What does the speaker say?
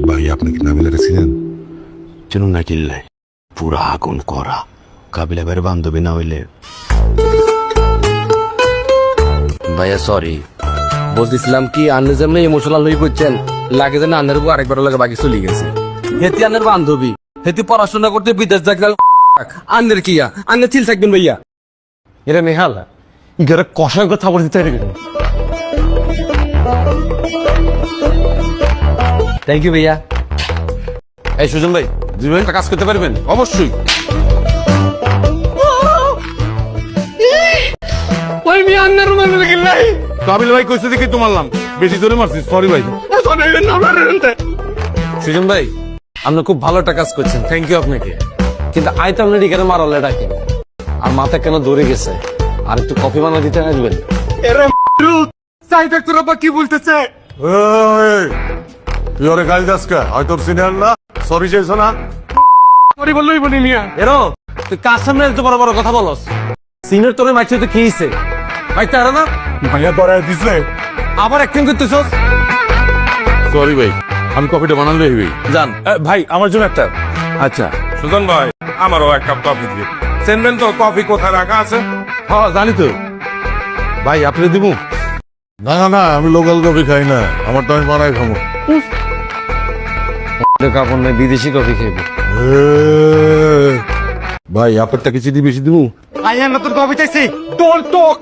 ভাই আপনি কি নাবিলারে ছিলেন? চিনুন না কিল্লাই পুরা আগুন করা কাবিলা ভাইয়ের বান্ধবী না হইলে। ভাইয়া সরি, বলতেছিলাম কি আন্নে যেমন ইমোশনাল হয়ে পড়ছেন লাগে যেন আন্নের বউ আরেকবার লাগে বাকি চলে গেছে। হেতি আন্নের বান্ধবী, হেতি পড়াশোনা করতে বিদেশ থাকলে আন্নের কিয়া আন্নের চিল থাকবেন ভাইয়া। এটা নেহাল ইগারে কষার কথা বলে দিতে থ্যাংক ইউ ভাইয়া। এই সুজন ভাই, 2 ভাই কাজ করতে পারবেন? অবশ্যই। কাবিল ভাই কইছে দেখি তো মারলাম, বেশি জোরে মারছি, সরি ভাই। সুজন ভাই, আপনি খুব ভালো একটা কাজ করছেন, থ্যাংক ইউ আপনাকে। কিন্তু আই তো আপনার এখানে মারালে ডাকে আর মাথা কেন দৌড়ে গেছে, আর একটু কফি বানা দিতে আসবেন? কি বলতেছে? তুই ওরে গাল দাস কা? হয় তোর সিনিয়র না, সরি চাইছো না? সরি বললেই বলি মিয়া। এরো তুই কার সামনে এত বড় বড় কথা বলস? সিনিয়র তোরে মাইছে তো কি হইছে? মাইতে আরে না ভাইয়া ধরায় দিছে। আবার অ্যাক্টিং করতেছস? সরি ভাই, আমি কফিটা বানালে হইবি। জান ভাই আমার জন্য একটা। আচ্ছা সুজন ভাই, আমারও এক কাপ কফি দিয়ে চেনবেন তো কফি কোথায় রাখা আছে? হ্যাঁ জানি তো ভাই, আপনি দিব? না না না, আমি লোকাল কফি খাই না, আমার তো আমি বানাই খাবো। কাপড় নাই, বিদেশি কফি খাইবে। ভাই আপনারটা কি চিনি বেশি দিব? আই এম নতুন কফি চাইছি, ডোন্ট টক।